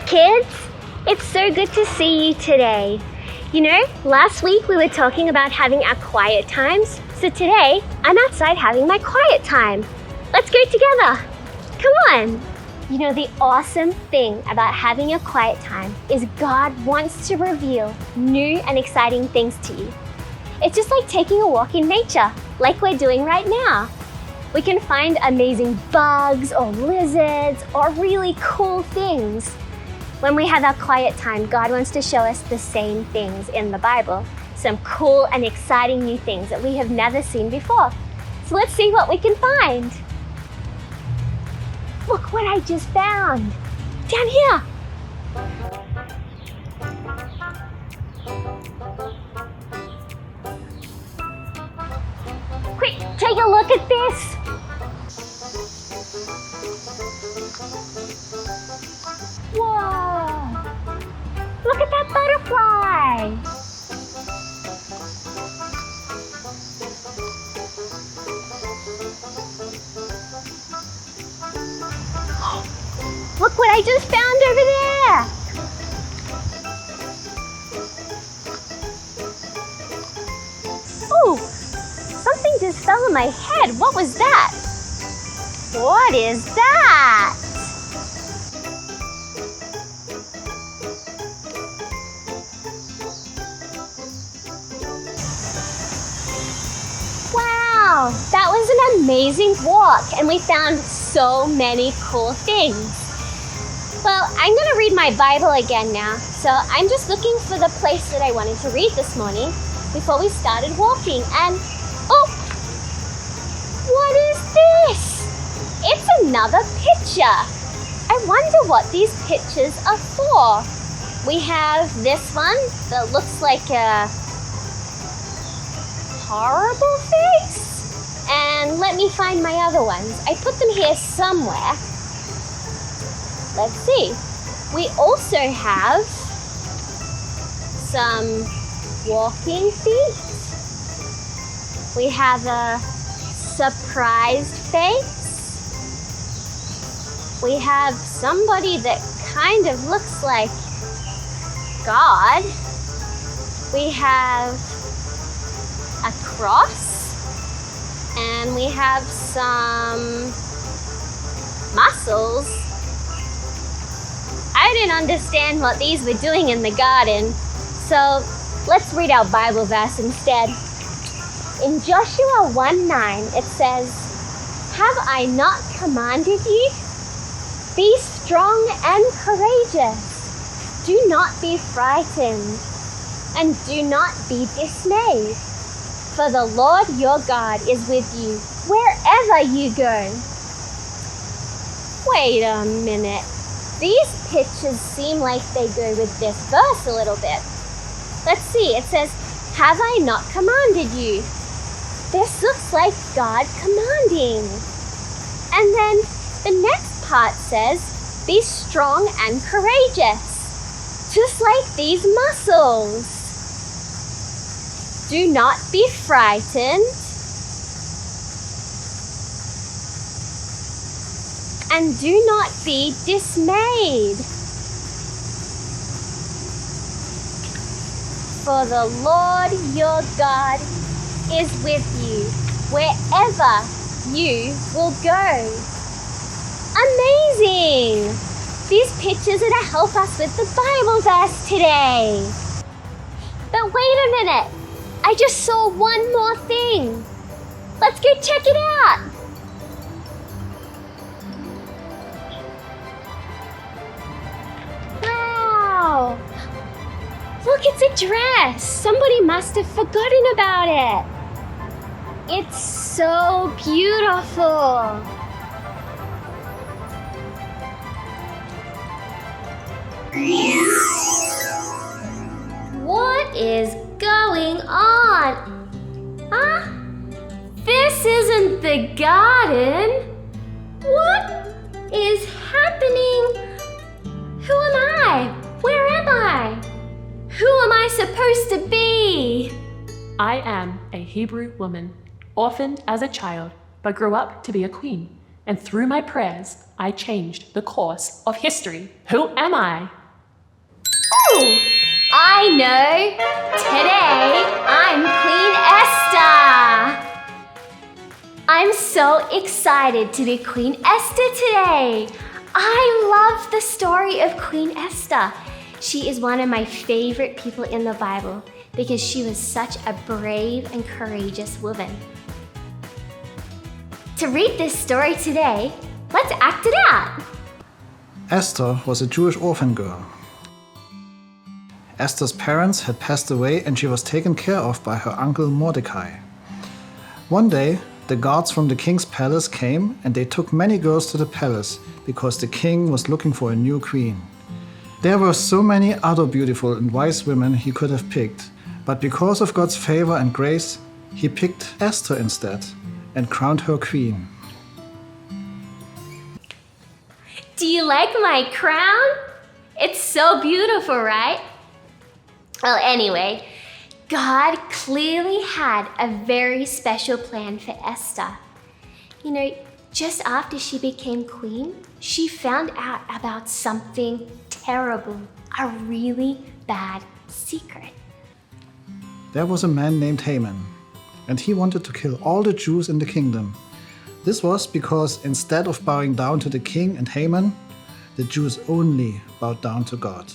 kids! It's so good to see you today. You know, last week we were talking about having our quiet times, so today I'm outside having my quiet time. Let's go together. Come on. You know, the awesome thing about having a quiet time is God wants to reveal new and exciting things to you. It's just like taking a walk in nature, like we're doing right now. We can find amazing bugs or lizards or really cool things. When we have our quiet time, God wants to show us the same things in the Bible, some cool and exciting new things that we have never seen before. So let's see what we can find. Look what I just found, down here. Quick, take a look at this. Whoa! Look at that butterfly! Look what I just found over there! Ooh! Something just fell on my head. What was that? What is that? Wow, that was an amazing walk and we found so many cool things. Well, I'm going to read my Bible again now, so I'm just looking for the place that I wanted to read this morning before we started walking and oh! What is this? It's another picture. I wonder what these pictures are for. We have this one that looks like a horrible face. And let me find my other ones. I put them here somewhere. Let's see. We also have some walking feet. We have a surprised face. We have somebody that kind of looks like God. We have a cross. And we have some muscles. I didn't understand what these were doing in the garden, so let's read our Bible verse instead. In Joshua 1:9, it says, "Have I not commanded you? Be strong and courageous. Do not be frightened, and do not be dismayed. For the Lord your God is with you wherever you go." Wait a minute. These pictures seem like they go with this verse a little bit. Let's see, it says, "Have I not commanded you?" This looks like God commanding. And then the next part says, "Be strong and courageous," just like these muscles. Do not be frightened. And do not be dismayed. For the Lord your God is with you wherever you will go. Amazing! These pictures are to help us with the Bible verse today. But wait a minute. I just saw one more thing. Let's go check it out. Wow! Look, it's a dress. Somebody must have forgotten about it. It's so beautiful. What is going on? Huh? This isn't the garden. What is happening? Who am I? Where am I? Who am I supposed to be? I am a Hebrew woman, orphaned as a child, but grew up to be a queen. And through my prayers, I changed the course of history. Who am I? Ooh, I know. Today, I'm Queen Esther. I'm so excited to be Queen Esther today. I love the story of Queen Esther. She is one of my favorite people in the Bible because she was such a brave and courageous woman. To read this story today, let's act it out. Esther was a Jewish orphan girl. Esther's parents had passed away and she was taken care of by her uncle Mordecai. One day, the guards from the king's palace came and they took many girls to the palace because the king was looking for a new queen. There were so many other beautiful and wise women he could have picked, but because of God's favor and grace, he picked Esther instead and crowned her queen. Do you like my crown? It's so beautiful, right? Well, anyway, God clearly had a very special plan for Esther. You know, just after she became queen, she found out about something terrible, a really bad secret. There was a man named Haman, and he wanted to kill all the Jews in the kingdom. This was because instead of bowing down to the king and Haman, the Jews only bowed down to God.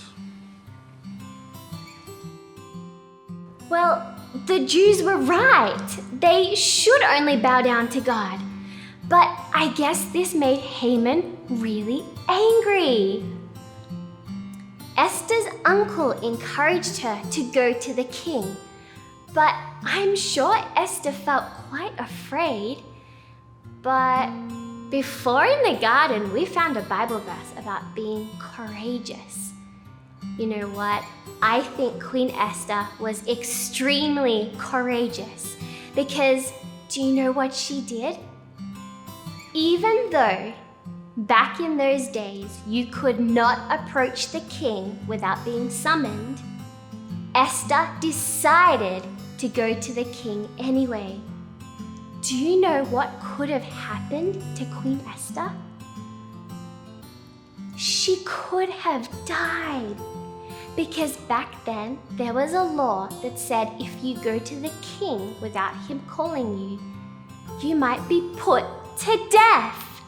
Well, the Jews were right. They should only bow down to God. But I guess this made Haman really angry. Esther's uncle encouraged her to go to the king. But I'm sure Esther felt quite afraid. But before in the garden, we found a Bible verse about being courageous. You know what? I think Queen Esther was extremely courageous because do you know what she did? Even though back in those days you could not approach the king without being summoned, Esther decided to go to the king anyway. Do you know what could have happened to Queen Esther? She could have died. Because back then, there was a law that said if you go to the king without him calling you, you might be put to death.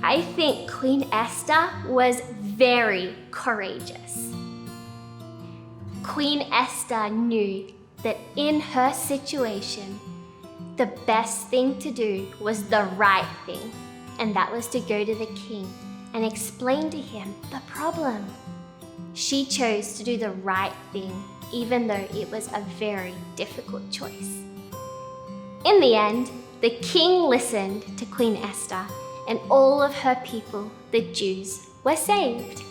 I think Queen Esther was very courageous. Queen Esther knew that in her situation, the best thing to do was the right thing, and that was to go to the king and explain to him the problem. She chose to do the right thing, even though it was a very difficult choice. In the end, the king listened to Queen Esther, and all of her people, the Jews, were saved.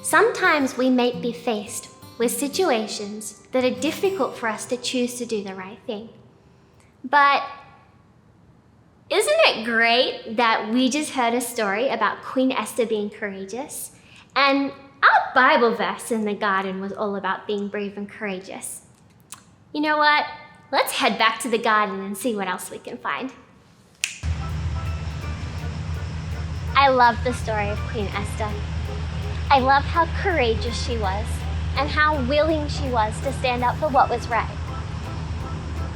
Sometimes we may be faced with situations that are difficult for us to choose to do the right thing. But isn't it great that we just heard a story about Queen Esther being courageous? And our Bible verse in the garden was all about being brave and courageous. You know what? Let's head back to the garden and see what else we can find. I love the story of Queen Esther. I love how courageous she was and how willing she was to stand up for what was right.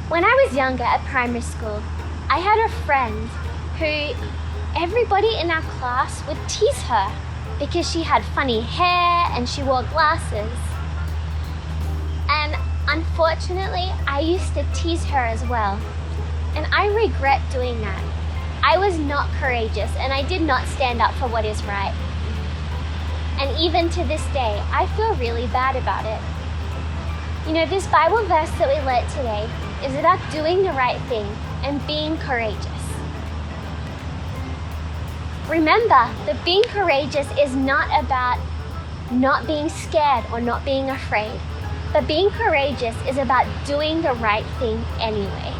When I was younger at primary school, I had a friend who everybody in our class would tease her because she had funny hair and she wore glasses. And unfortunately, I used to tease her as well. And I regret doing that. I was not courageous and I did not stand up for what is right. And even to this day, I feel really bad about it. You know, this Bible verse that we learned today is about doing the right thing and being courageous. Remember that being courageous is not about not being scared or not being afraid, but being courageous is about doing the right thing anyway.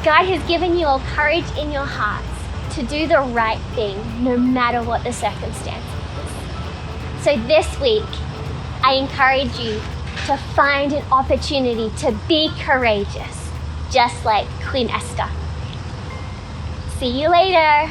God has given you all courage in your hearts to do the right thing no matter what the circumstances. So this week, I encourage you to find an opportunity to be courageous, just like Queen Esther. See you later.